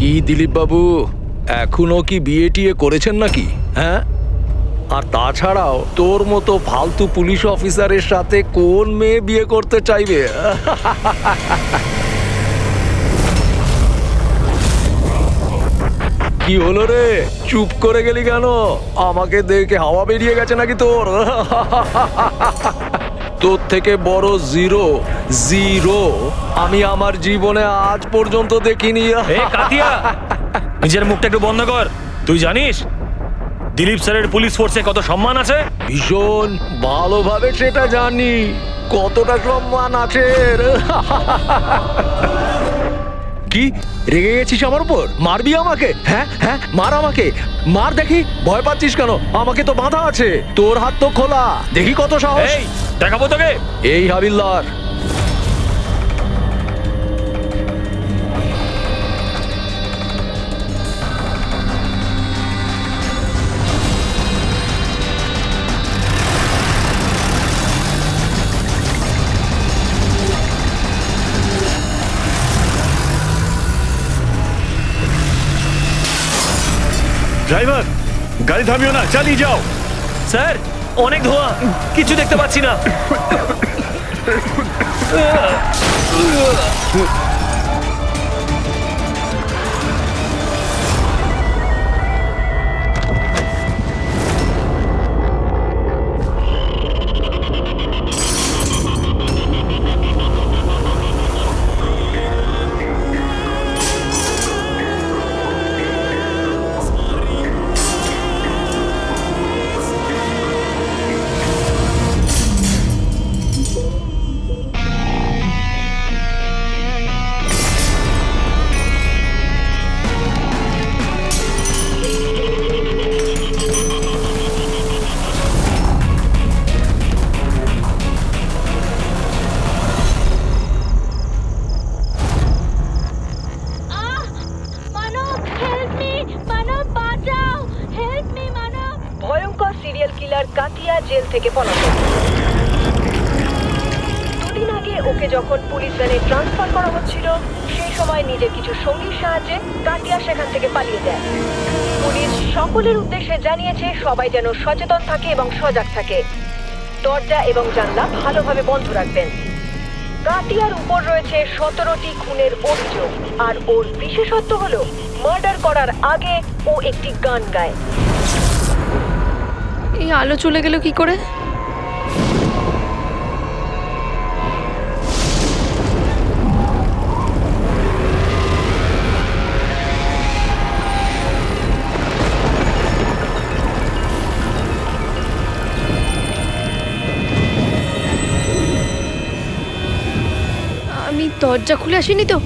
কি দিলীপ বাবু, এখনো কি বিয়ে টিয়ে করেছেন নাকি? হ্যাঁ, আর তাছাড়াও তোর মতো ফালতু পুলিশ অফিসারের সাথে কোন মেয়ে বিয়ে করতে চাইবে? কি হলো রে, চুপ করে গেলি কেন? আমাকে দেখে হাওয়া বেরিয়ে গেছে নাকি তোর? তোর থেকে বড় জিরো জিরো আমি আমার জীবনে আজ পর্যন্ত দেখিনি। কাতিয়া, নিজের মুখটা একটু বন্ধ কর। তুই জানিস দিলীপ স্যারের পুলিশ ফোর্সে কত সম্মান আছে? ভীষণ ভালোভাবে সেটা জানি, কতটা সম্মান আছে। কি রেগে গেছিস আমার উপর? মারবি আমাকে? হ্যাঁ হ্যাঁ, মার আমাকে, মার দেখি। ভয় পাচ্ছিস কেন? আমাকে তো বাঁধা আছে, তোর হাত তো খোলা, দেখি কত সাহস। এই দেখাবো তোকে। এই হাবিলদার, ড্রাইভার, গাড়ি থামিও না, চালিয়ে যাও। স্যার, অনেক ধোঁয়া, কিছু দেখতে পাচ্ছি না। ভয়ঙ্কর সিরিয়াল কিলার কাতিয়া জেল থেকে পলাতক। দুদিন আগে ওকে যখন পুলিশ ভ্যানে ট্রান্সফার করা হচ্ছিল, সেই সময় নিজের কিছু সঙ্গীর সাহায্যে কাতিয়া সেখান থেকে পালিয়ে যায়। পুলিশ সকলের উদ্দেশ্যে জানিয়েছে সবাই যেন সচেতন থাকে এবং সজাগ থাকে। দরজা এবং জানলা ভালোভাবে বন্ধ রাখবেন। কাতিয়ার উপর রয়েছে 17টি খুনের অভিযোগ, আর ওর বিশেষত্ব হলো মার্ডার করার আগে ও একটি গান গায়। এই আলো চলে গেল কি করে? আমি দরজা খুলে আসিনি তো?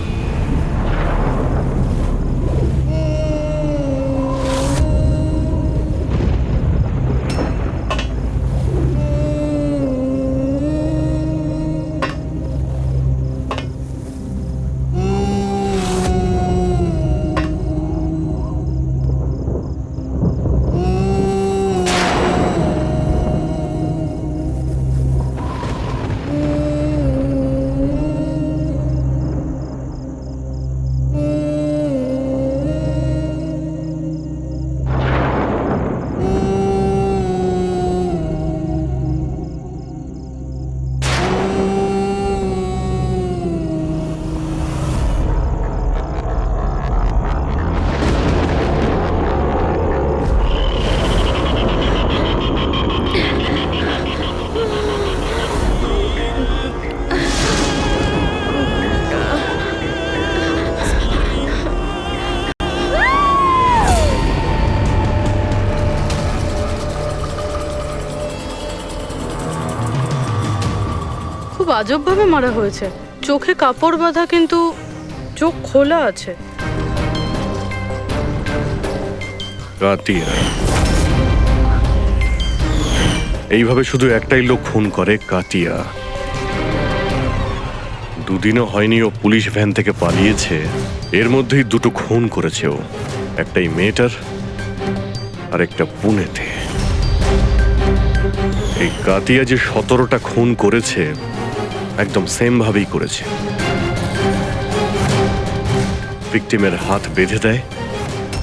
খুব আজবভাবে মারা হয়েছে। চোখে কাপড় বাঁধা, কিন্তু চোখ খোলা আছে। কাতিয়া, এইভাবে শুধু একটাই লোক খুন করে, কাতিয়া। দুদিনও হয়নি ও পুলিশ ভ্যান থেকে পালিয়েছে, এর মধ্যেই দুটো খুন করেছে ও। একটাই মেয়েটার, আর একটা পুনেতে। এই কাতিয়া যে 17টা খুন করেছে, একদম সেম ভাবেই করেছে। ভিকটিমের হাত বেঁধে দেয়,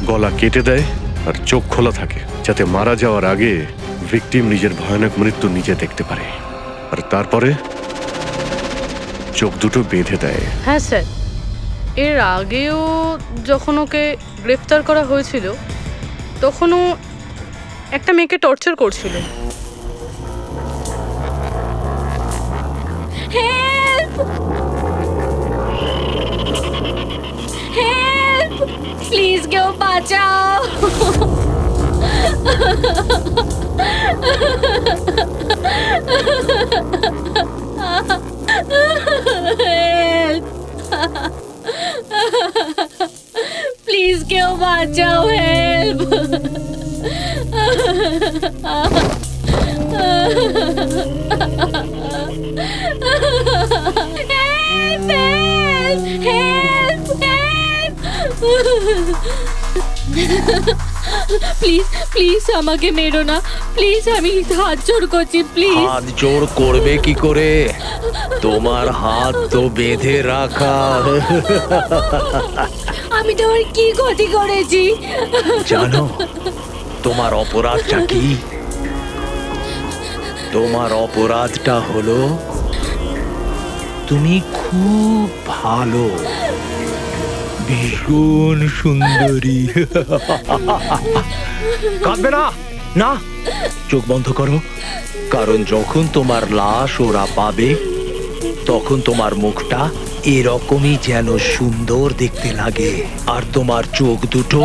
গলা কেটে দেয় আর চোখ খোলা থাকে, যাতে মারা যাওয়ার আগে ভিকটিম নিজের ভয়ানক মৃত্যু নিজে দেখতে পারে। আর তারপরে চোখ দুটো বেঁধে দেয়। হ্যাঁ স্যার, এর আগেও যখন ওকে গ্রেফতার করা হয়েছিল তখনও একটা মেয়েকে টর্চার করছিল। হেল্প! হেল্প! প্লিজ কেউ বাঁচাও! হেল্প! প্লিজ কেউ বাঁচাও! হেল্প! প্লিজ প্লিজ আমাকে মেরো না, প্লিজ, আমি হাত জোড় করছি, প্লিজ। হাত জোর করবে কি করে? তোমার হাত তো বেঁধে রাখা। আমি তোমার কি ক্ষতি করেছি? জানো তোমার অপরাধটা কি? তোমার অপরাধটা হলো তুমি খুব ভালো, ভীষণ সুন্দরী। কাঁদবে না, না, চোখ বন্ধ করো। কারণ যখন তোমার লাশ ওরা পাবে তখন তোমার মুখটা এরকমই যেন সুন্দর দেখতে লাগে। আর তোমার চোখ দুটো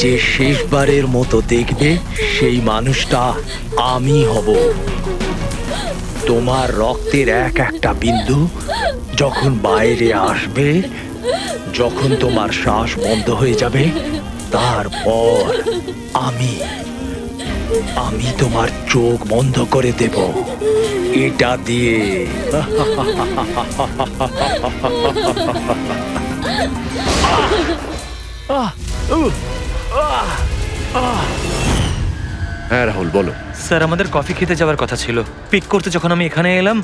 যে শেষবারের মতো দেখবে সেই মানুষটা আমি হব। তোমার রক্তের এক একটা বিন্দু যখন বাইরে আসবে, যখন তোমার শ্বাস বন্ধ হয়ে যাবে, তারপর আমি তোমার চোখ বন্ধ করে দেব এটা দিয়ে। হ্যাঁ রাহুল, বলো। স্যার, আমাদের কফি খেতে যাওয়ার কথা ছিল। পিক করতে যখন আমি এখানে এলাম,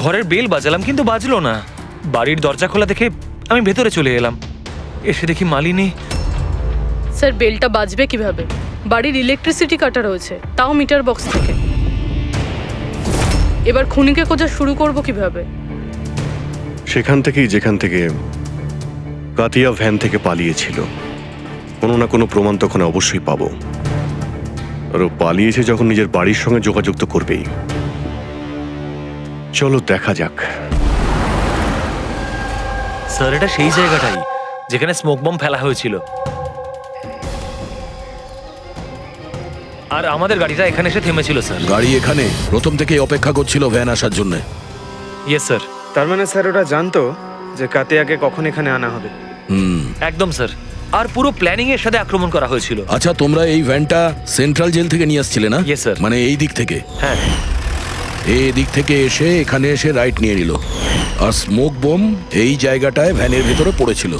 ঘরের বেল বাজালাম কিন্তু বাজলো না। বাড়ির দরজা খোলা দেখে আমি ভেতরে চলে এলাম। এসে দেখি মালিনী। স্যার, বেলটা বাজবে কিভাবে? বাড়ির ইলেকট্রিসিটি কাটা রয়েছে, তাও মিটার বক্স থেকে। এবার খুনিকে খোঁজা শুরু করব কিভাবে? সেখান থেকেই যেখান থেকে কাতিয়া ভ্যান থেকে পালিয়েছিল, কোনো না কোনো প্রমাণ তখন অবশ্যই পাবো। আর ও পালিয়েছে যখন নিজের বাড়ির সঙ্গে যোগাযোগ তো করবেই। চলো দেখা যাক। স্যার, এটা সেই জায়গাটাই যেখানে স্মোক বম ফেলা হয়েছিল। আর আমাদের গাড়িটা এখানে এসে থেমেছিল স্যার। গাড়ি এখানে প্রথম থেকেই অপেক্ষা করছিল ভ্যান আসার জন্য। Yes sir. তার মানে স্যার ওরা জানতো যে কাতিয়াকে কখন এখানে আনা হবে। একদম স্যার। আর পুরো প্ল্যানিং এর সাথে আক্রমণ করা হয়েছিল। আচ্ছা, তোমরা এই ভ্যানটা সেন্ট্রাল জেল থেকে নিয়ে আসছিলে না? Yes, sir. মানে এই দিক থেকে? হ্যাঁ। এই দিক থেকে এসে এখানে এসে রাইট নিয়ে নিল। আর স্মোক বোম এই জায়গাটায় ভ্যানের ভেতরে পড়েছিল।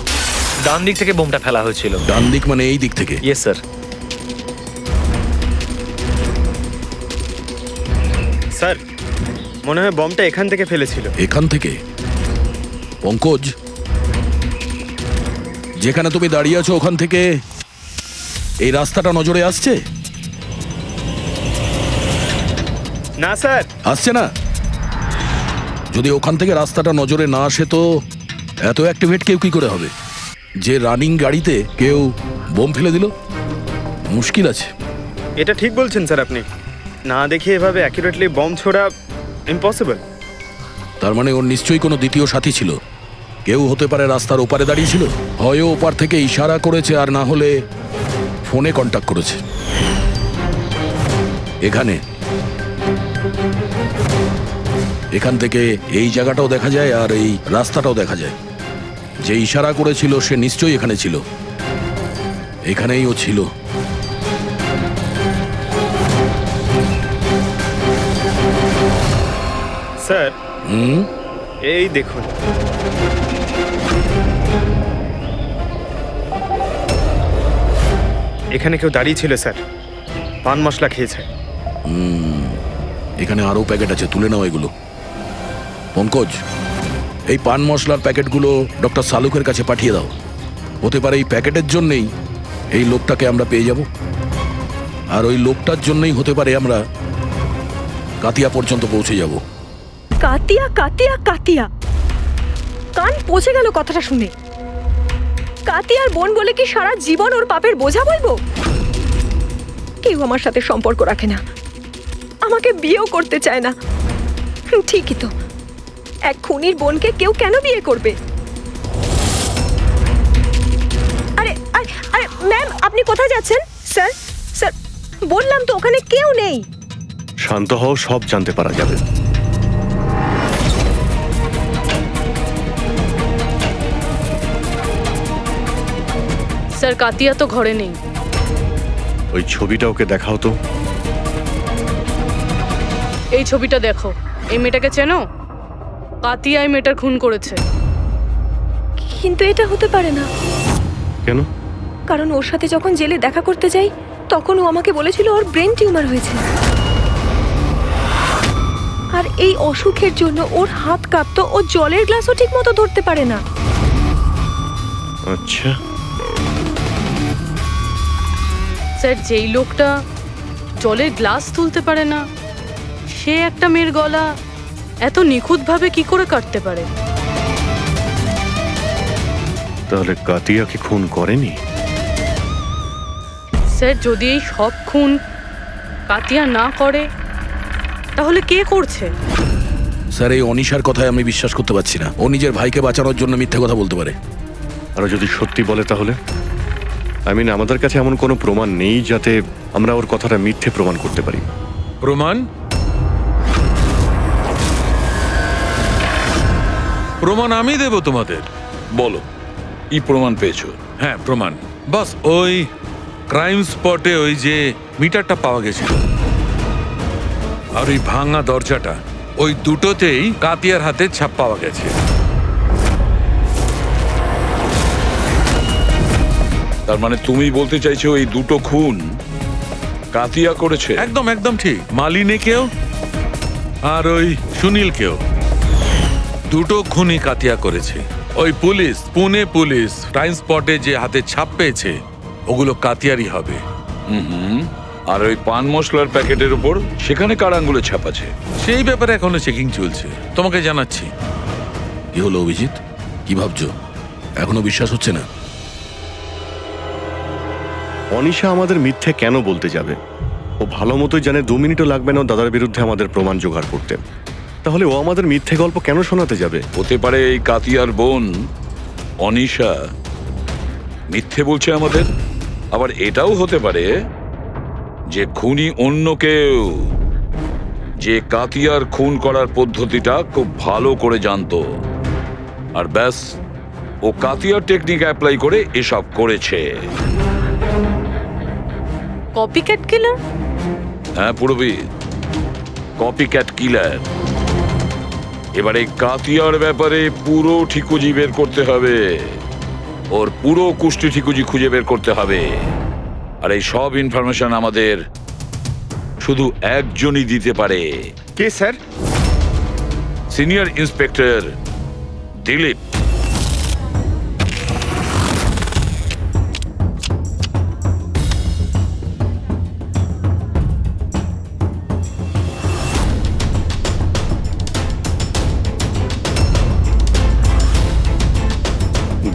ডান দিক থেকে বোমটা ফেলা হয়েছিল। ডান দিক মানে এই দিক থেকে? Yes sir. স্যার, মনে হয় বমটা এখান থেকে ফেলেছিল। এখান থেকে? পঙ্কজ, যেখানে তুমি দাঁড়িয়ে আছো ওখান থেকে এই রাস্তাটা নজরে আসছে? না স্যার। আসছে না? যদি ওখান থেকে রাস্তাটা নজরে না আসে তো এত অ্যাক্টিভেট কেউ কি করে হবে? যে রানিং গাড়িতে কেউ বোম ফেলে দিল, মুশকিল আছে। এটা ঠিক বলছেন স্যার আপনি। না দেখে এভাবে অ্যাকুরেটলি বম ছোড়া ইম্পসিবল। তার মানে ওর নিশ্চয়ই কোনো দ্বিতীয় সাথী ছিল। কেউ হতে পারে রাস্তার ওপারে দাঁড়িয়ে ছিল, হয় ওপার থেকে ইশারা করেছে আর না হলে ফোনে কন্ট্যাক্ট করেছে। এখান থেকে এই জায়গাটাও দেখা যায় আর এই রাস্তাটাও দেখা যায়। যে ইশারা করেছিল সে নিশ্চয়ই এখানে ছিল, এখানেই ও ছিল। স্যার, এই দেখুন। এখানে কেউ দাঁড়িয়ে ছিল স্যার, পান মশলা খেয়েছে। এখানে আরো প্যাকেট আছে, তুলে নাও এগুলো। পঙ্কজ, এই পান মশলার প্যাকেটগুলো ডক্টর সালুকের কাছে পাঠিয়ে দাও। হতে পারে এই প্যাকেটের জন্যেই এই লোকটাকে আমরা পেয়ে যাব, আর ওই লোকটার জন্যই হতে পারে আমরা কাতিয়া পর্যন্ত পৌঁছে যাব। কাতিয়া কাতিয়া কাতিয়া, কান পচে গেল কথাটা শুনে। কাতিয়ার বোন বলে কি সারা জীবন ওর পাপের বোঝা বলবো? কেউ আমার সাথে সম্পর্ক রাখে না, আমাকে বিয়েও করতে চায় না। ঠিকই তো, এক খুনির বোনকে কেউ কেন বিয়ে করবে? আরে আরে আরে ম্যাম, আপনি কোথায় যাচ্ছেন? স্যার স্যার, বললাম তো ওখানে কেউ নেই। শান্ত হও, সব জানতে পারা যাবে। স্যার কাতিয়া তো ঘরে নেই। ওই ছবিটা ওকে দেখাও তো। এই ছবিটা দেখো, এই মেয়েটাকে চেনো? কাতিয়া এই মেয়েটার খুন করেছে। কিন্তু এটা হতে পারে না, কেন? কারণ ওর সাথে যখন জেলে দেখা করতে যাই তখন ও আমাকে বলেছিল ওর ব্রেন টিউমার হয়েছে, আর এই অসুখের জন্য ওর হাত কাঁপতো, ও জলের গ্লাসও ঠিক মতো ধরতে পারে না। আচ্ছা, স্যার যেই লোকটা জলের গ্লাস তুলতে পারে না, সে একটা মেয়ের গলা এত নিখুঁতভাবে কি করে কাটতে পারে? তাহলে কাতিয়াকে খুন করেনি? স্যার যদি এই সব খুন কাতিয়া না করে তাহলে কে করছে? স্যার এই অনিশার কথায় আমি বিশ্বাস করতে পারছি না। ও নিজের ভাইকে বাঁচানোর জন্য মিথ্যে কথা বলতে পারে। আর যদি সত্যি বলে তাহলে? আমাদের কাছে এমন কোনো প্রমাণ নেই যাতে আমরা ওর কথাটা মিথ্যে প্রমাণ করতে পারি। প্রমাণ? প্রমাণ আমি দেব তোমাদের। বলো, কি প্রমাণ পেয়েছো? হ্যাঁ, প্রমাণ বাস ওই ক্রাইম স্পটে ওই যে মিটারটা পাওয়া গেছিল আর ওই ভাঙা দরজাটা, ওই দুটোতেই কাতিয়ার হাতে ছাপ পাওয়া গেছে। তার মানে তুমি বলতে চাইছো এই দুটো খুন কাতিয়া করেছে? একদম একদম ঠিক। মালিনীকেও আর ওই সুনীলকেও, দুটো খুনই কাতিয়া করেছে। ওই পুলিশ, পুনে পুলিশ ক্রাইম স্পটে যে হাতে ছাপ পেয়েছে ওগুলো কাতিয়ারই হবে। আর ওই পান মশলার প্যাকেটের উপর সেখানে কার আঙ্গুলে ছাপ আছে? সেই ব্যাপারে এখনো চেকিং চলছে, তোমাকে জানাচ্ছি। কি হলো অভিজিৎ, কি ভাবছো? এখনো বিশ্বাস হচ্ছে না? অনিশা আমাদের মিথ্যে কেন বলতে যাবে? ও ভালো মতোই জানে 2 মিনিটও লাগবে না ওর দাদার বিরুদ্ধে আমাদের প্রমাণ জোগাড় করতে। তাহলে ও আমাদের মিথ্যে গল্প কেন শোনাতে যাবে? হতে পারে এই কাতিয়ার বোন অনিশা মিথ্যে বলছে আমাদের। আবার এটাও হতে পারে যে খুনি অন্য কেউ, যে কাতিয়ার খুন করার পদ্ধতিটা খুব ভালো করে জানতো, আর ব্যাস ও কাতিয়ার টেকনিক অ্যাপ্লাই করে এসব করেছে। কপিক্যাট কিলার? হ্যাঁ পুরবি, কপিক্যাট কিলার। এবারে কাতিয়ার ব্যাপারে পুরো ঠিকুজি বের করতে হবে, ওর পুরো কুষ্টি ঠিকুজি খুঁজে বের করতে হবে। আর এই সব ইনফরমেশন আমাদের শুধু একজনই দিতে পারে। কে স্যার? Senior inspector Dilip.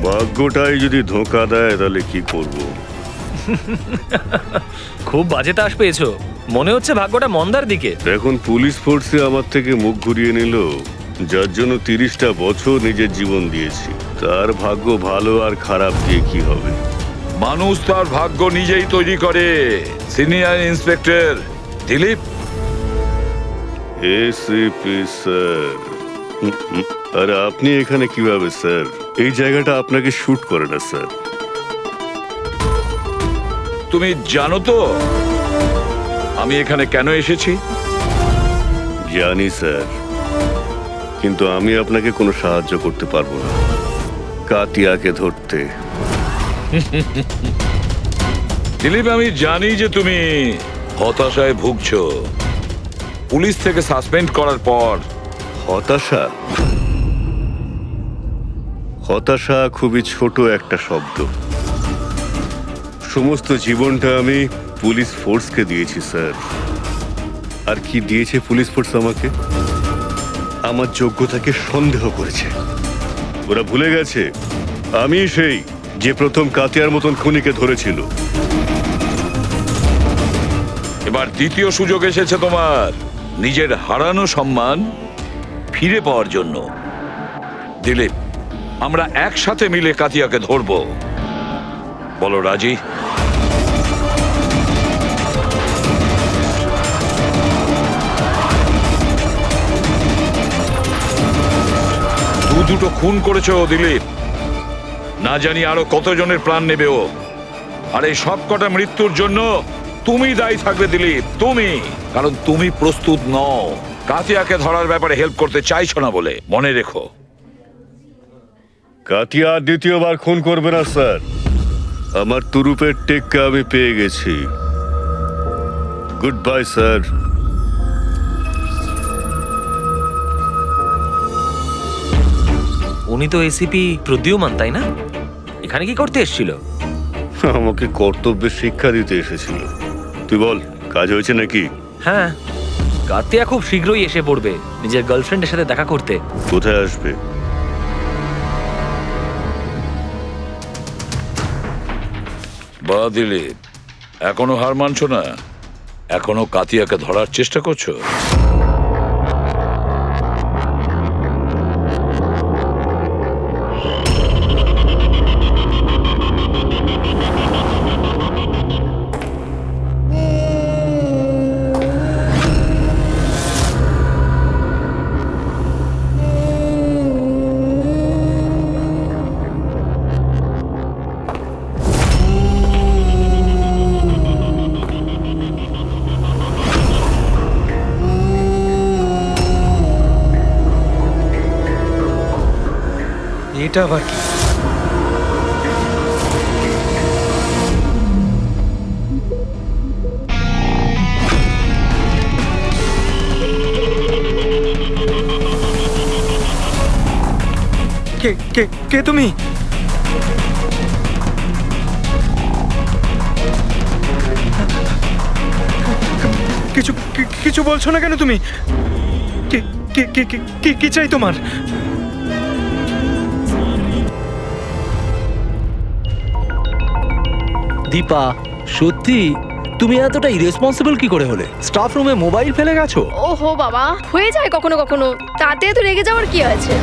ভাগ্যটাই যদি ধোঁকা দেয় তাহলে কি করব? খুব বাজে তাস পেয়েছো, মনে হচ্ছে ভাগ্যটা মন্দার দিকে। এখন পুলিশ ফোর্সে আমার থেকে মুখ ঘুরিয়ে নিল, যার জন্য 30টা বছর নিজের জীবন দিয়েছি। তার ভাগ্য ভালো আর খারাপ দিয়ে কি হবে? মানুষ তার ভাগ্য নিজেই তৈরি করে। Senior inspector Dilip. ACP sir. আরে আপনি এখানে কিভাবে স্যার? এই জায়গাটা আপনাকে শুট করে না স্যার। তুমি জানো তো আমি এখানে কেন এসেছি? জানি স্যার, কিন্তু আমি আপনাকে কোনো সাহায্য করতে পারবো না কাতিয়াকে ধরতে। দিলীপ, আমি জানি যে তুমি হতাশায় ভুগছো। পুলিশ থেকে সাসপেন্ড করার পর। হতাশা? হতাশা খুবই ছোট একটা শব্দ। সমস্ত জীবনটা আমি পুলিশ ফোর্সকে দিয়েছি স্যার। আর কি দিয়েছে পুলিশ ফোর্স আমাকে? আমার যোগ্যতাকে সন্দেহ করেছে। ওরা ভুলে গেছে আমি সেই যে প্রথম কাতিয়ার মতন খুনিকে ধরেছিল। এবার দ্বিতীয় সুযোগ এসেছে তোমার নিজের হারানো সম্মান ফিরে পাওয়ার জন্য। দিলীপ, আমরা একসাথে মিলে কাতিয়াকে ধরবো। বলো রাজি? দুটো খুন করেছো দিলীপ, না জানি আরো কতজনের প্রাণ নেবে ও। আর এই সব কটা মৃত্যুর জন্য তুমি দায়ী থাকবে দিলীপ, তুমি। কারণ তুমি প্রস্তুত নও কাতিয়াকে ধরার ব্যাপারে হেল্প করতে চাইছো না বলে। মনে রেখো। কাতিয়া আর দ্বিতীয়বার খুন করবে না স্যার। আমার তুরুপের টেক্কা আমি পেয়ে গেছি। Good bye sir. উনি তো এসিপি প্রদ্যুমান, তাই না? এখানে কি করতে এসেছিল? আমাকে কর্তব্যের শিক্ষা দিতে এসেছিল। তুই বল, কাজ হয়েছে নাকি? হ্যাঁ, কাতিয়া খুব শীঘ্রই এসে পড়বে নিজের গার্লফ্রেন্ডের সাথে দেখা করতে। কোথায় আসবে? বা দিলীপ, এখনো হার মানছো না? এখনো কাতিয়াকে ধরার চেষ্টা করছো? এটা আবার কি? কে কে কে তুমি? কিছু কিছু বলছো না কেন তুমি? কি কি কি কি কি চাই তোমার? দীপা, সত্যি তুমি এতটা ইরেসপন্সিবল কি করে হলে? স্টাফ রুমে মোবাইল ফেলে গেছো? ওহো বাবা, হয়ে যায় কখনো কখনো, তাতে এত রেগে যাওয়ার কি আছে?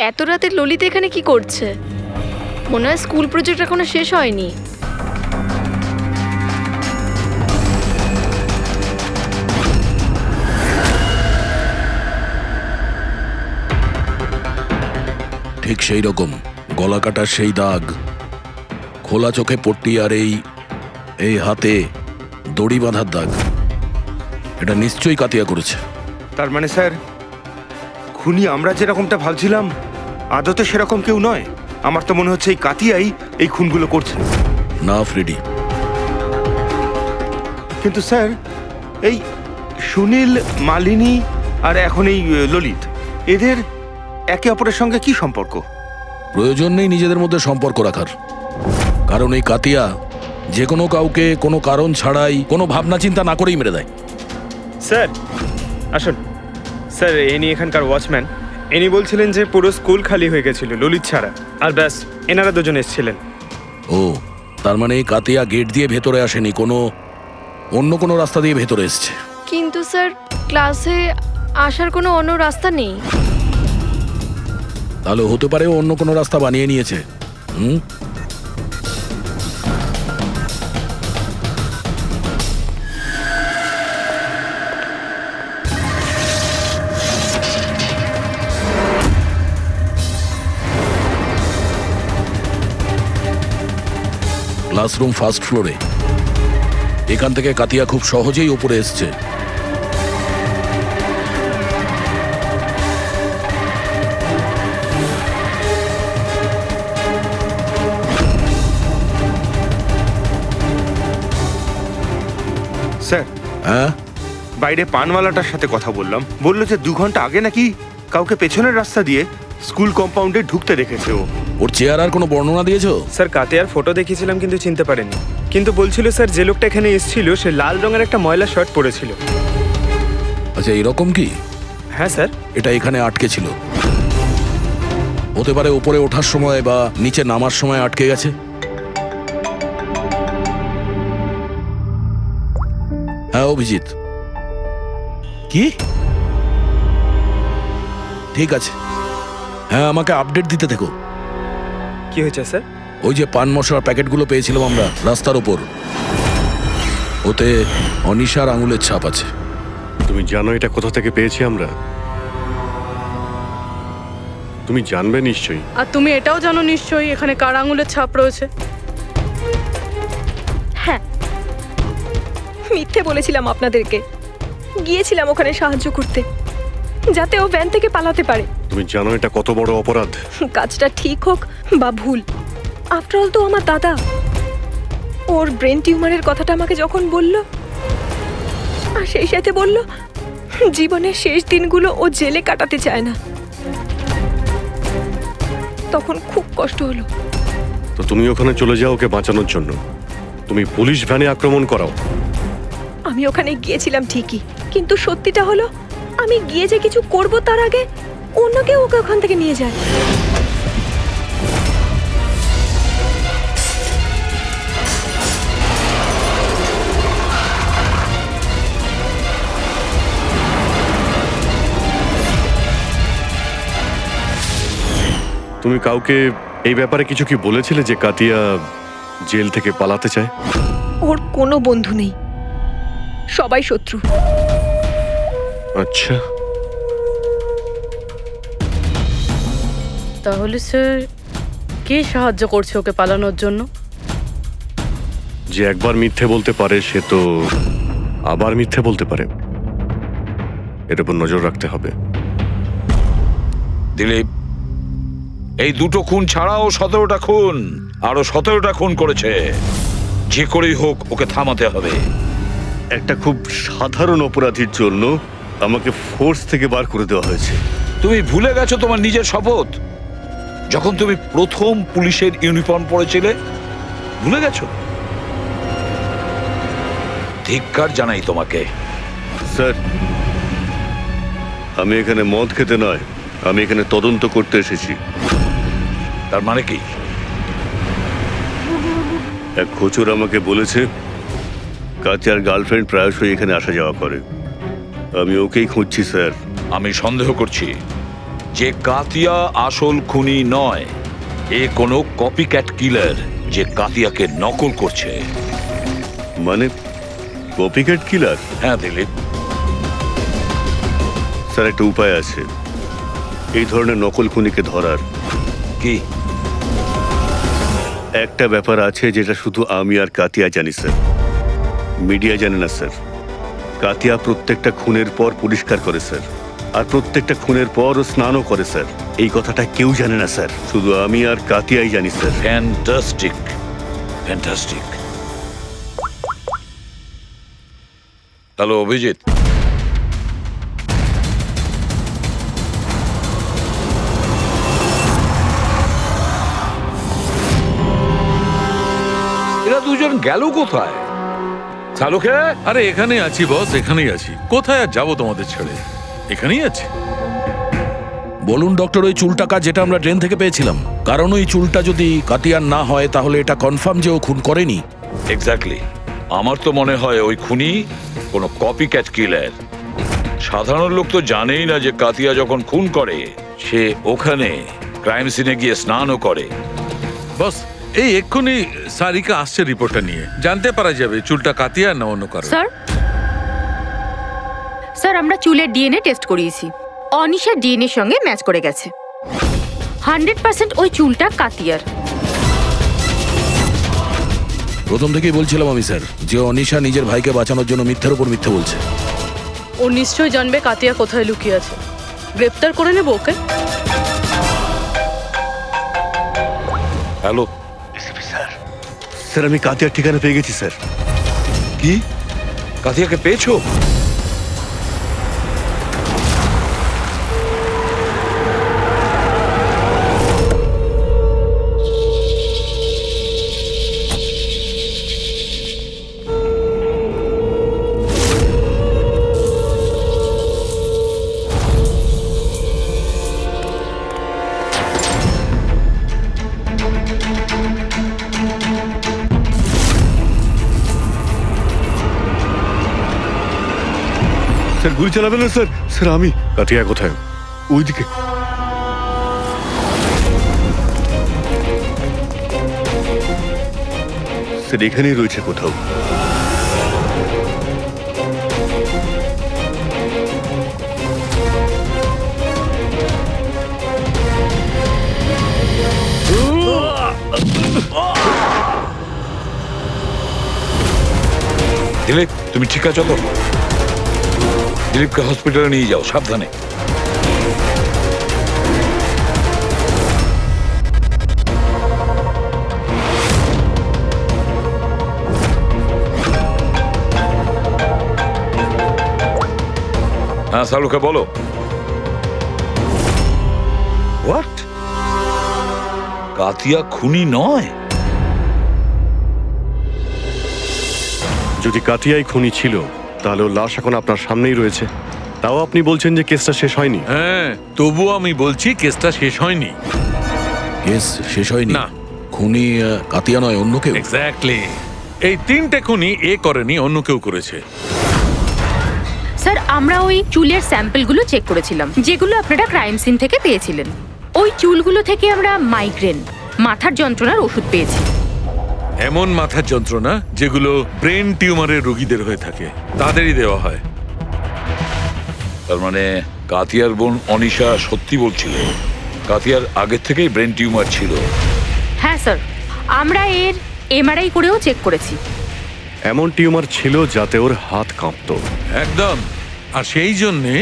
এত রাতে ললিত এখানে কি করছে? মনে হয় স্কুল প্রজেক্ট এখনো শেষ হয়নি। ঠিক সেই রকম গলা কাটার সেই দাগ, খোলা চোখে পট্টি, আর এই হাতে দড়ি বাঁধার দাগ। এটা নিশ্চয়ই কাতিয়া করেছে। তার মানে স্যার, খুনি আমরা যেরকমটা ভাবছিলাম আদতে সেরকম কেউ নয়। আমার তো মনে হচ্ছে এই কাতিয়াই এই খুনগুলো করছে। না ফ্রেডি, কিন্তু স্যার, এই সুনীল, মালিনী আর এখন এই ললিত, এদের একে অপরের সঙ্গে কি সম্পর্ক? প্রয়োজন নেই নিজেদের মধ্যে সম্পর্ক রাখার। কারণ এই কাতিয়া যে কোনো কাউকে কোনো কারণ ছাড়াই, কোনো ভাবনা চিন্তা না করেই মেরে দেয়। স্যার আসুন। স্যার, ইনি এখানকার ওয়াচম্যান। ইনি বলছিলেন যে পুরো স্কুল খালি হয়ে গেছিল ললিত ছাড়া, আর ব্যাস এনারা দুজন এসেছিলেন। ও, তার মানে এই কাতিয়া গেট দিয়ে ভেতরে আসেনি, অন্য কোনো রাস্তা দিয়ে ভেতরে এসছে। কিন্তু স্যার, ক্লাসে আসার কোনো অন্য রাস্তা নেই। তাহলে হতে পারে ও অন্য কোনো রাস্তা বানিয়ে নিয়েছে। ক্লাসরুম ফার্স্ট ফ্লোরে। এখান থেকে কাতিয়া খুব সহজেই উপরে এসছে। স্যার, হ্যাঁ, বাইরে পানওয়ালাটার সাথে কথা বললাম, বললো যে 2 ঘন্টা আগে নাকি কাউকে পেছনের রাস্তা দিয়ে স্কুল কম্পাউন্ডে ঢুকতে দেখেছে ও। ওর চেহারার আর কোনো বর্ণনা দিয়েছো? স্যার কাতিয়ার ফটো দেখিয়েছিলাম কিন্তু চিনতে পারেনি। কিন্তু বলছিল স্যার যে লোকটা এখানে এসেছিল সে লাল রঙের একটা ময়লা শার্ট পরেছিল। আচ্ছা, এরকম কি? হ্যাঁ স্যার। এটা এখানে আটকে ছিল, হতে পারে উপরে ওঠার সময় বা নিচে নামার সময় আটকে গেছে। হ্যাঁ অভিজিৎ, কি? ঠিক আছে, হ্যাঁ আমাকে আপডেট দিতে থেকো। কি হয়েছে স্যার? ওই যে পান মশলার প্যাকেটগুলো পেয়েছিলাম আমরা রাস্তার ওপর, ওতে অনিশার আঙুলের ছাপ আছে। তুমি জানো এটা কোথা থেকে পেয়েছি আমরা? তুমি জানবে নিশ্চয়ই। আর তুমি এটাও জানো নিশ্চয়ই এখানে কার আঙুলের ছাপ রয়েছে। হ্যাঁ, মিথ্যে বলেছিলাম আপনাদেরকে। গিয়েছিলাম ওখানে সাহায্য করতে, যাতে ও ভ্যান থেকে পালাতে পারে। তুমি জানো এটা কত বড় অপরাধ? কাজটা ঠিক হোক বা ভুল, আফটার অল তো আমার দাদা। ওর ব্রেন টিউমারের কথাটা আমাকে যখন বলল, আর সেই সাথে বলল জীবনের শেষ দিনগুলো ও জেলে কাটাতে চায় না, তখন খুব কষ্ট হলো। তো তুমি ওখানে চলে যাও ওকে বাঁচানোর জন্য। তুমি পুলিশ ভ্যানে আক্রমণ করাও। আমি ওখানে গিয়েছিলাম ঠিকই, কিন্তু সত্যিটা হলো আমি গিয়ে যে কিছু করব তার আগে অন্য কেউ ওকে ওখান থেকে নিয়ে যায়। তুমি কাউকে এই ব্যাপারে কিছু কি বলেছিলে যে কাতিয়া জেল থেকে পালাতে চায়? ওর কোনো বন্ধু নেই, সবাই শত্রু। আচ্ছা, তাহলে স্যার কে সাহায্য করছে ওকে পালানোর জন্য? যে একবার মিথ্যে বলতে পারে সে তো আবার মিথ্যে বলতে পারে। এর উপর নজর রাখতে হবে। দিলীপ, এই দুটো খুন ছাড়াও 17টা খুন, আরো 17টা খুন করেছে। যে করেই হোক ওকে থামাতে হবে। একটা খুব সাধারণ অপরাধীর জন্য আমাকে ফোর্স থেকে বার করে দেওয়া হয়েছে। তুমি ভুলে গেছো তোমার নিজের শপথ, যখন তুমি প্রথম পুলিশের ইউনিফর্ম পরেছিলে? ভুলে গেছো? ধিক্কার জানাই তোমাকে। স্যার, আমি এখানে মদ খেতে নয়, আমি এখানে তদন্ত করতে এসেছি। তার মানে কি? এক খোঁচর আমাকে বলেছে কাতিয়ার গার্লফ্রেন্ড প্রায়শই এখানে আসা যাওয়া করে। আমি ওকেই খুঁজছি স্যার। আমি সন্দেহ করছি যে কাতিয়া আসল খুনি নয়, এ কোনো কপিক্যাট কিলার যে কাতিয়াকে নকল করছে। মানে কপিক্যাট কিলার? হ্যাঁ দিলীপ। স্যার, একটা উপায় আছে এই ধরনের নকল খুনিকে ধরার। কি? একটা ব্যাপার আছে যেটা শুধু আমি আর কাতিয়া জানি স্যার, মিডিয়া জানে না স্যার। কাতিয়া প্রত্যেকটা খুনের পর পরিষ্কার করে স্যার, আর প্রত্যেকটা খুনের পর ও স্নানও করে স্যার। এই কথাটা কেউ জানে না স্যার, শুধু আমি আর কাতিয়াই জানি sir. Fantastic, fantastic. Hello Abhijit, এরা দুজন গেল কোথায়? চালুকে? আরে এখানে আছি বস, এখানেই আছি। কোথায় আর যাবো তোমাদের ছেড়ে? এখানেই আছি। বলুন ডক্টর, ওই চুলটা যেটা আমরা ট্রেন থেকে পেয়েছিলাম, কারণ ওই চুলটা যদি কাতিয়ার না হয় তাহলে এটা কনফার্ম যে ও খুন করেনি। এক্স্যাক্টলি। আমার তো মনে হয় ওই খুনি কোনো কপিক্যাট কিলার। সাধারণ লোক তো জানেই না যে কাতিয়া যখন খুন করে সে ওখানে ক্রাইম সিনে গিয়ে স্নানও করে। বস, এই এক্ষুনি সারিকা আসছে রিপোর্টটা নিয়ে, জানতে পারা যাবে চুলটা কাতিয়া না অন্য কারো। স্যার আমরা চুলের ডিএনএ টেস্ট করিয়েছি, অনিশার ডিএনএর সঙ্গে ম্যাচ করে গেছে। 100% ওই চুলটা কাতিয়ার। প্রথম থেকেই বলছিলাম আমি স্যার যে অনিশা নিজের ভাইকে বাঁচানোর জন্য মিথ্যার উপর মিথ্যে বলছে। ও নিশ্চয়ই জানবে কাতিয়া কোথায় লুকিয়ে আছে। গ্রেপ্তার করে নেব ওকে। হ্যালো স্যার, আমি কাতিয়ার ঠিকানা পেয়ে গেছি স্যার। কি? কাতিয়াকে পেয়েছো? স্যার গুলি চালাবেন না স্যার। স্যার আমি। কাতিয়া কোথায়? ওইদিকে। স্যার এখানেই রয়েছে কোথাও। দিলীপ, তুমি ঠিক আছো তো? দিলীপকে হসপিটালে নিয়ে যাও, সাবধানে। হ্যাঁ সালুকে বলো। হোয়াট? কাতিয়া খুনি নয়? যদি কাতিয়াই খুনি ছিল তাহলে ওর লাশ এখন আপনার সামনেই রয়েছে, তাও আপনি বলছেন যে কেসটা শেষ হয়নি। হ্যাঁ, তবুও আমি বলছি কেসটা শেষ হয়নি। কেস শেষ হয়নি? না। খুনি কাতিয়া নয়, অন্য কেউ? এক্স্যাক্টলি। এই 3টে খুনি এ করেনি, অন্য কেউ করেছে। স্যার আমরা ওই চুলের স্যাম্পলগুলো চেক করেছিলাম যেগুলো আপনারা ক্রাইম সিন থেকে পেয়েছিলেন। ওই চুলগুলো থেকে আমরা মাইগ্রেন, মাথার যন্ত্রণার ওষুধ পেয়েছি। এমন মাথার যন্ত্রণা যেগুলো ব্রেন টিউমারের রোগীদের হয়ে থাকে, তাদেরই দেওয়া হয়। তার মানে কাতিয়ার বোন অনিশা সত্যি বলছিল, কাতিয়ার আগে থেকেই ব্রেন টিউমার ছিল। হ্যাঁ স্যার, আমরা এর এমআরআই করেও চেক করেছি। এমন টিউমার ছিল যাতে ওর হাত কাঁপতো। একদম। আর সেই জন্যে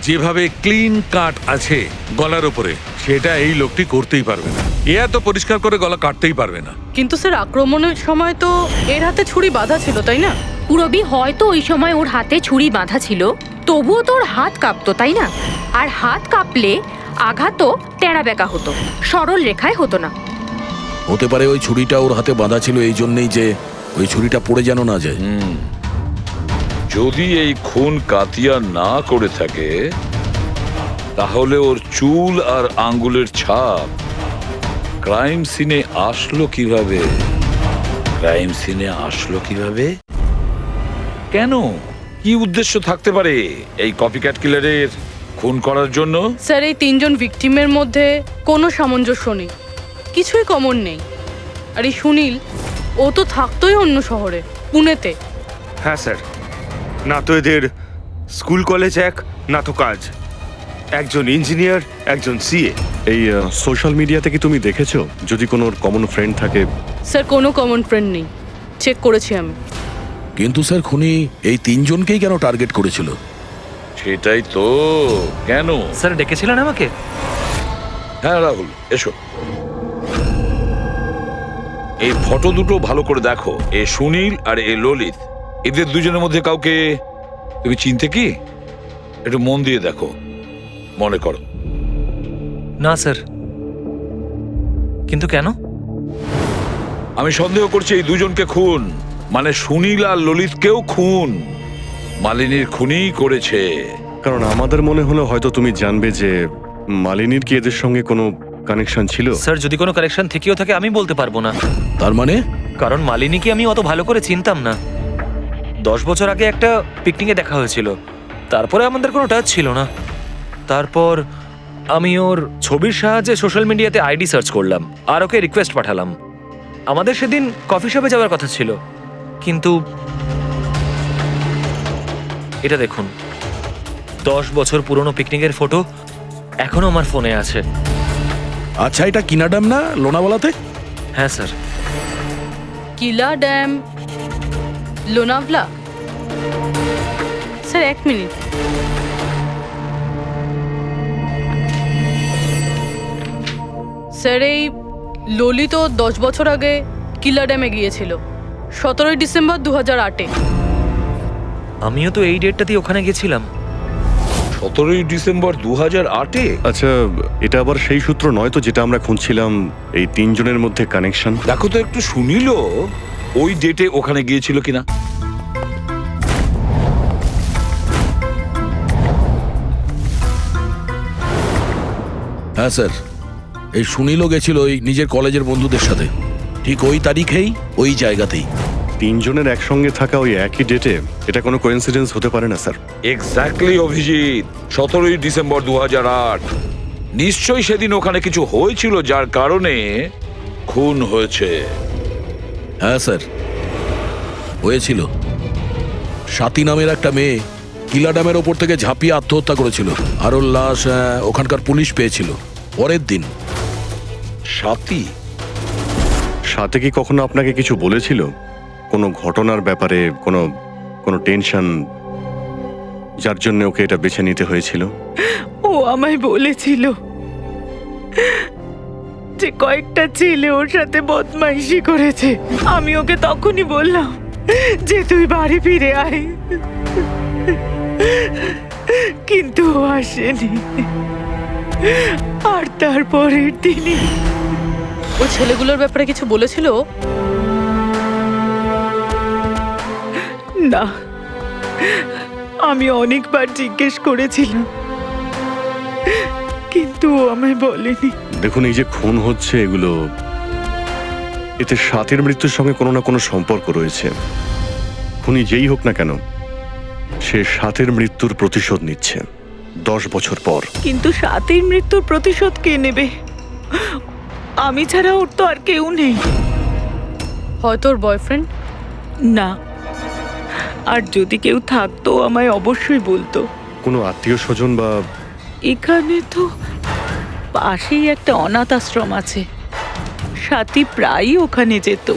যেভাবে ক্লিন কাট আছে গলার ওপরে, সেটা এই লোকটি করতেই পারবে না। এ এত পরিষ্কার করে গলা কাটতেই পারবে না। কিন্তু স্যার আক্রমণের সময় তো এর হাতে ছুরি বাঁধা ছিল, তাই না? পুরবি হয়তো ওই সময় ওর হাতে ছুরি বাঁধা ছিল, তবুও তো ওর হাত কাঁপতো, তাই না? আর হাত কাঁপলে আঘাতও তেড়া বেঁকা হতো, সরল রেখায় হতো না। হতে পারে ওই ছুরিটা ওর হাতে বাঁধা ছিল এই জন্যই যে ওই ছুরিটা পড়ে যেন না যায়। যদি এই খুন কাতিয়া না করে থাকে তাহলে ওর চুল আর আঙ্গুলের ছাপ ক্রাইম সিনে আসলো কিভাবে? ক্রাইম সিনে আসলো কিভাবে? কেন? কি উদ্দেশ্য থাকতে পারে এই কপিক্যাট কিলারের খুন করার জন্য? স্যার এই 3জন ভিকটিমের মধ্যে কোনো সামঞ্জস্য নেই, কিছুই কমন নেই। আর এই সুনীল, ও তো থাকতোই অন্য শহরে, পুনেতে। হ্যাঁ স্যার, না তো এদের স্কুল কলেজ এক, না তো কাজ। একজন ইঞ্জিনিয়ার, একজন সিএ। এই সোশ্যাল মিডিয়াতে কি তুমি দেখেছো যদি কোনো কমন ফ্রেন্ড থাকে? স্যার কোনো কমন ফ্রেন্ড নেই, চেক করেছি আমি। কিন্তু স্যার খুনি এই 3জনকেই কেন টার্গেট করেছিল? সেটাই তো। কেন? স্যার ডেকেছিলেন আমাকে? হ্যাঁ রাহুল, এসো। এই ফটো দুটো ভালো করে দেখো। এ সুনীল আর এ ললিত, এদের দুজনের মধ্যে কাউকে তুমি চিনতে কি? একটু মন দিয়ে দেখো, মনে করো। না স্যার। কিন্তু কেন? আমি সন্দেহ করছি এই দুজনকে খুন, মানে সুনীল আর ললিতকেও খুন মালিনীর খুনিই করেছে। কারণ আমাদের মনে হলো হয়তো তুমি জানবে যে মালিনীর কি এদের সঙ্গে কোনো কানেকশন ছিল। স্যার যদি কোনো কানেকশন থেকেও থাকে আমি বলতে পারবো না। তার মানে? কারণ মালিনীকে আমি অত ভালো করে চিনতাম না। 10 বছর আগে একটা পিকনিকে দেখা হয়েছিল, তারপরে আমাদের কোনো টাচ ছিল না। তারপর আমি ওর ছবির সাহায্যে সোশ্যাল মিডিয়াতে আইডি সার্চ করলাম আর ওকে রিকোয়েস্ট পাঠালাম। আমাদের সেদিন কফি শপে যাওয়ার কথা ছিল, কিন্তু এটা দেখুন, 10 বছর পুরনো পিকনিকের ফটো এখনো আমার ফোনে আছে। আচ্ছা, এটা কিনা ড্যাম না লোনাওয়ালাতে? হ্যাঁ স্যার। কিলা dam, Lonavala? Sir 1 minute. Sir এই ললিত 10 বছর আগে কিলা ড্যামে গিয়েছিল, 17 ডিসেম্বর 2008-এ। আমিও তো এই ডেটটাতেই ওখানে গেছিলাম। 17 ডিসেম্বর 2008-এ? আচ্ছা, এটা আবার সেই সূত্র নয় তো যেটা আমরা খুঁজছিলাম, এই 3জনের মধ্যে কানেকশন? দেখো তো একটু সুনীল ওই ডেটে ওখানে গিয়েছিল কিনা। হ্যাঁ স্যার, এই সুনীলও গেছিল ওই নিজের কলেজের বন্ধুদের সাথে, ঠিক ওই তারিখেই ওই জায়গাতেই। তিনজনের একসঙ্গে থাকা ওই একই ডেটে এটা কোনো কোইন্সিডেন্স হতে পারে না স্যার। এক্স্যাক্টলি অভিজিৎ, 17ই ডিসেম্বর 2008। নিশ্চয়ই সেদিন ওখানে কিছু হয়েছিল যার কারণে খুন হয়েছে। হ্যাঁ স্যার, হয়েছিল। স্বাতী নামের একটা মেয়ে কিলা ড্যামের ওপর থেকে ঝাঁপিয়ে আত্মহত্যা করেছিল, আর ওর লাশ ওখানকার পুলিশ পেয়েছিল পরের দিন। স্বাতী? সাথে কি কখনো আপনাকে কিছু বলেছিল কোনো ঘটনার ব্যাপারে, কোনো কোনো টেনশন যার জন্য ওকে এটা বেছে নিতে হয়েছিল? ও আমায় বলেছিল যে কয়েকটা ছেলে ওর সাথে বদমাইশি করেছে। আমি ওকে তখনই বললাম যে তুই বাড়ি ফিরে আয়, কিন্তু ও আসেনি। আর তারপরের দিনই ওই ছেলেগুলোর ব্যাপারে কিছু বলেছিল? না, আমি অনেকবার জিজ্ঞেস করেছিলাম, কিন্তু ও আমায় বলেনি। দেখুন, এই যে খুন হচ্ছে এগুলো, এতে সাথীর মৃত্যুর সঙ্গে কোনো না কোনো সম্পর্ক রয়েছে। খুনি যেই হোক না কেন, সে সাথীর মৃত্যুর প্রতিশোধ নিচ্ছে 10 বছর পর। কিন্তু সাথীর মৃত্যুর প্রতিশোধ কে নেবে? আমি ছাড়া ওর তো আর কেউ নেই। হয়তো ওর বয়ফ্রেন্ড? না, আর যদি কেউ থাকতো আমায় অবশ্যই বলতো। কোনো আত্মীয় স্বজন বা? এখানে তো পাশেই একটা অনাথ আশ্রম আছে, সাথী প্রায়ই ওখানে যেত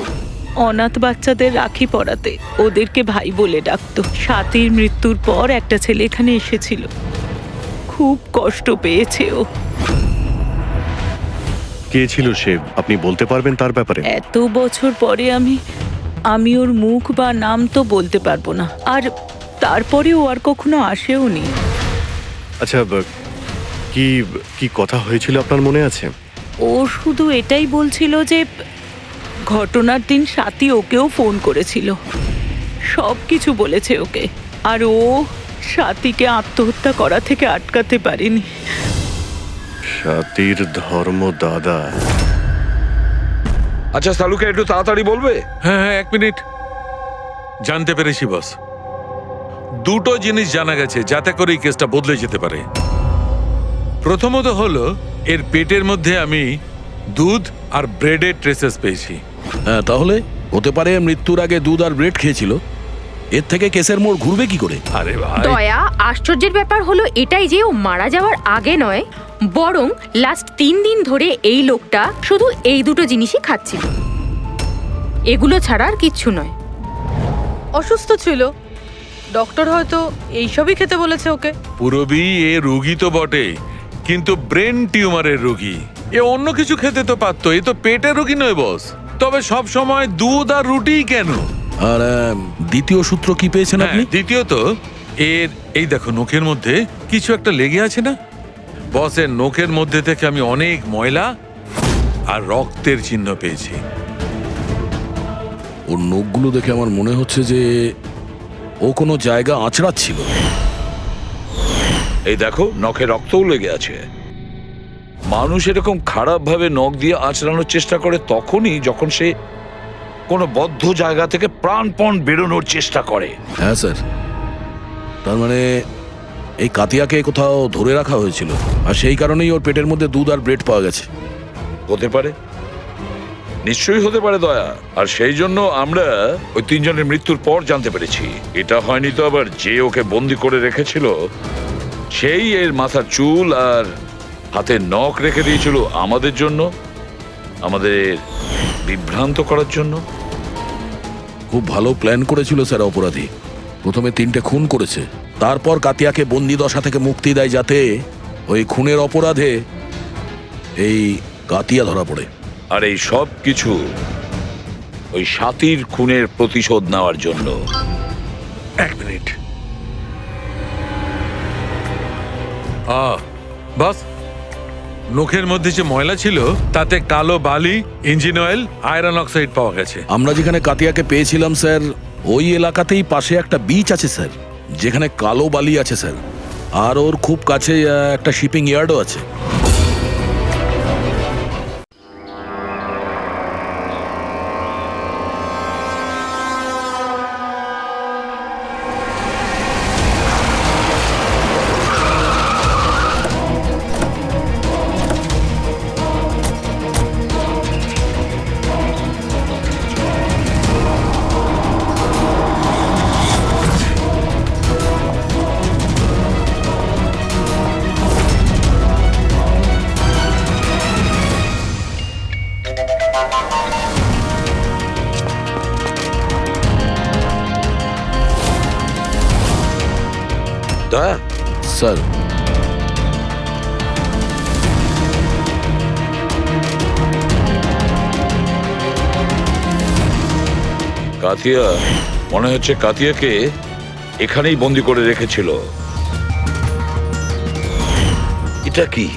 অনাথ বাচ্চাদের রাখি পরাতে। ওদেরকে ভাই বলে ডাকতো। সাথীর মৃত্যুর পর একটা ছেলে এখানে এসেছিল, খুব কষ্ট পেয়েছে ও। কে ছিল সে, আপনি বলতে পারবেন তার ব্যাপারে? এত বছর পরে আমি ওর মুখ বা নাম তো বলতে পারবো না, আর তারপরে ও আর কখনো আসেও নি। আচ্ছা, কি কি কথা হয়েছিল আপনার মনে আছে? ও শুধু এটাই বলছিল যে ঘটনার দিন সাথী ওকেও ফোন করেছিল, সব কিছু বলেছে ওকে, আর ও সাথীকে আত্মহত্যা করা থেকে আটকাতে পারেনি। সাথীর ধর্ম দাদা। আচ্ছা সালুকে একটু তাড়াতাড়ি বলবে? হ্যাঁ হ্যাঁ, 1 মিনিট। জানতে পেরেছি বস, দুটো জিনিস জানা গেছে যাতে করে এই কেসটা বদলে যেতে পারে। প্রথমত হলো এর পেটের মধ্যে আমি দুধ আর ব্রেডের ট্রেসেস পেয়েছি। হ্যাঁ, তাহলে হতে পারে মৃত্যুর আগে দুধ আর ব্রেড খেয়েছিল। এর থেকে কেসের মোড় ঘুরবে কি করে? আরে ভাই, দয়া, আশ্চর্যের ব্যাপার হলো এটাই যে ও মারা যাওয়ার আগে নয়, বরং লাস্ট 3 দিন ধরে এই লোকটা শুধু এই দুটো জিনিসই খাচ্ছিল, এগুলো ছাড়া আর কিচ্ছু নয়। অসুস্থ ছিল, ডক্টর হয়তো এইসবই খেতে বলেছে ওকে। পুরবি এ রোগী তো বটে, কিন্তু ব্রেন টিউমারের রোগী। এ অন্য কিছু খেতে তো পারতো, এ তো পেটের রোগী নয় বস। তবে সব সময় দুধ আর রুটি কেন? আর দ্বিতীয় সূত্র কি পেয়েছেন আপনি? দ্বিতীয়ত এর এই দেখো নখের মধ্যে কিছু একটা লেগে আছে না বসের? নখের মধ্যে থেকে আমি অনেক ময়লা আর রক্তের চিহ্ন পেয়েছি। ওর নখগুলো দেখে আমার মনে হচ্ছে যে ও কোনো জায়গা আঁচড়াচ্ছিল। এই দেখো, নখে রক্তও লেগে আছে। মানুষ এরকম খারাপভাবে নখ দিয়ে আঁচড়ানোর চেষ্টা করে তখনই যখন সে কোনো বদ্ধ জায়গা থেকে প্রাণপণ বেরোনোর চেষ্টা করে। হ্যাঁ স্যার, তার মানে এই কাতিয়াকে কোথাও ধরে রাখা হয়েছিল, আর সেই কারণেই ওর পেটের মধ্যে দুধ আর ব্রেড পাওয়া গেছে। হতে পারে, নিশ্চয়ই হতে পারে দয়া। আর সেই জন্য আমরা ওই 3 জনের মৃত্যুর পর জানতে পেরেছি। এটা হয়নি তো আবার যে ওকে বন্দি করে রেখেছিল সেই এর মাথার চুল আর হাতের নখ রেখে দিয়েছিল আমাদের জন্য, আমাদের বিভ্রান্ত করার জন্য। খুব ভালো প্ল্যান করেছিল স্যার অপরাধী। প্রথমে 3টে খুন করেছে, তারপর কাতিয়াকে বন্দি দশা থেকে মুক্তি দেয় যাতে ওই খুনের অপরাধে এই কাতিয়া ধরা পড়ে। আর এই সব কিছু ওই সাথীর খুনের প্রতিশোধ নেওয়ার জন্য। 1 মিনিট। বস, নখের মধ্যে যে ময়লা ছিল তাতে কালো বালি, ইঞ্জিন অয়েল, আয়রন অক্সাইড পাওয়া গেছে। আমরা যেখানে কাতিয়াকে পেয়েছিলাম স্যার, ওই এলাকাতেই পাশে একটা বিচ আছে স্যার, যেখানে কালো বালি আছে স্যার, আর ওর খুব কাছে একটা শিপিং ইয়ার্ডও আছে। স্যার। কাতিয়া, মনে হচ্ছে কাতিয়াকে এখানেই বন্দি করে রেখেছিল। এটা কি?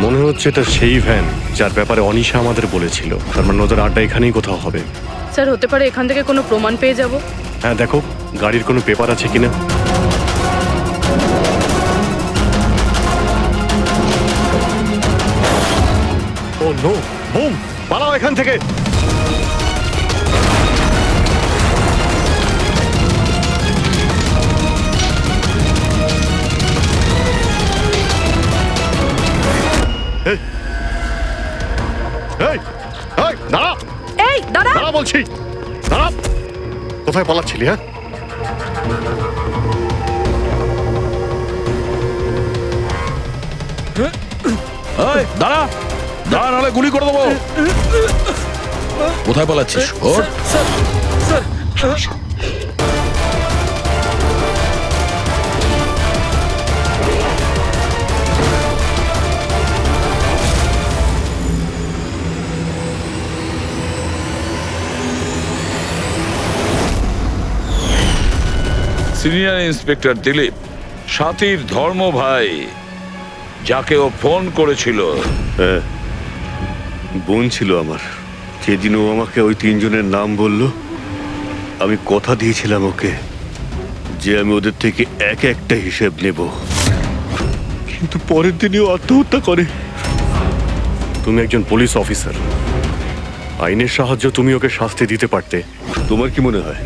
মনে হচ্ছে এটা সেই ভ্যান যার ব্যাপারে অনিশা আমাদের বলেছিল। তার মানে ওদের আড্ডা এখানেই কোথাও হবে। স্যার হতে পারে এখান থেকে কোনো প্রমাণ পেয়ে যাব। হ্যাঁ, দেখো গাড়ির কোনো পেপার আছে কিনা। ও নো, বুম! পালাও এখান থেকে। এই, এই, এই, দাঁড়া! এই দাঁড়া! দাঁড়া বলছি, দাঁড়া! কোথায় পালাচ্ছিলি? হ্যাঁ, এই, দাঁড়া দাঁড়া, নাহলে গুলি করে দেবো। কোথায় পালাচ্ছিস? ওঠ। সিনিয়র ইন্সপেক্টর দিলীপ, সাথীর ধর্ম ভাই, যাকে ও ফোন করেছিল। হ্যাঁ, বোন ছিল আমার। যেদিন ও আমাকে ওই তিনজনের নাম বলল, আমি কথা দিয়েছিলাম ওকে যে আমি ওদের থেকে এক একটা হিসেব নেব, কিন্তু পরের দিনই ও আত্মহত্যা করে। তুমি একজন পুলিশ অফিসার, আইনের সাহায্য তুমি ওকে শাস্তি দিতে পারতে। তোমার কি মনে হয়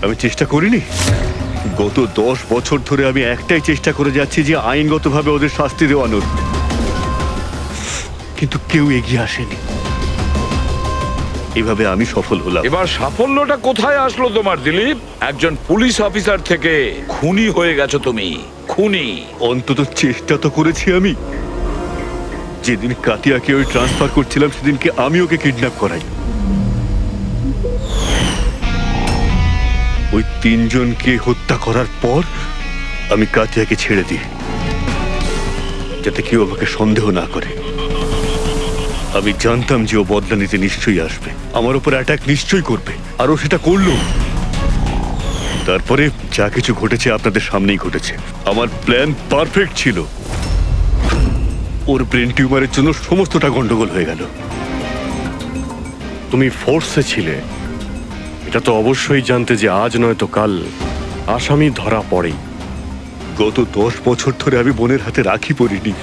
আমি চেষ্টা করিনি? গত 10 বছর ধরে আমি একটাই চেষ্টা করে যাচ্ছি যে আইনগতভাবে ওদের শাস্তি দেওয়ানোর, কিন্তু কেউ এগিয়ে আসেনি। এভাবে আমি সফল হলাম। এবার সাফল্যটা কোথায় আসলো তোমার দিলীপ? একজন পুলিশ অফিসার থেকে খুনি হয়ে গেছো তুমি। খুনি। অন্তত চেষ্টা তো করেছি আমি। যেদিন কাতিয়াকে ওই ট্রান্সফার করছিলাম সেদিনকে আমি ওকে কিডন্যাপ করাই। ওই তিনজনকে হত্যা করার পর আমি কাতিয়াকে ছেড়ে দিই, যাতে কেউ আমাকে সন্দেহ না করে। আমি জানতাম যে ও বদলা নিতে নিশ্চয়ই আসবে, আমার উপর অ্যাটাক নিশ্চয়ই করবে, আর ও সেটা করলো। তারপরে যা কিছু ঘটেছে আপনাদের সামনেই ঘটেছে। আমার প্ল্যান পারফেক্ট ছিল। ওর ব্রেন টিউমারের জন্য সমস্তটা গন্ডগোল হয়ে গেল। তুমি ফোর্সে ছিলে, এটা তো অবশ্যই জানতে যে আজ নয়তো কাল আসামি ধরা পড়েই। গত 10 বছর ধরে আমি বোনের হাতে রাখি পরিনি।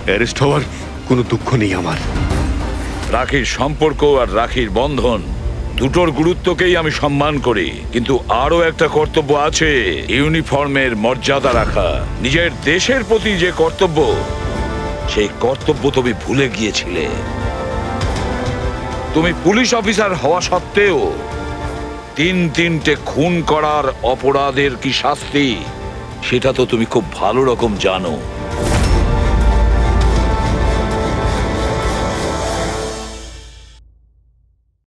অ্যারেস্ট হওয়ার কোনো দুঃখ নেই আমার। রাখির সম্পর্ক আর রাখির বন্ধন দুটোর গুরুত্বকেই আমি সম্মান করি, কিন্তু আরো একটা কর্তব্য আছে, ইউনিফর্মের মর্যাদা রাখা। নিজের দেশের প্রতি যে কর্তব্য, সেই কর্তব্য তুমি ভুলে গিয়েছিলে। তুমি পুলিশ অফিসার হওয়া সত্ত্বেও তিনটে খুন করার অপরাধের কি শাস্তি, সেটা তো তুমি খুব ভালো রকম জানো।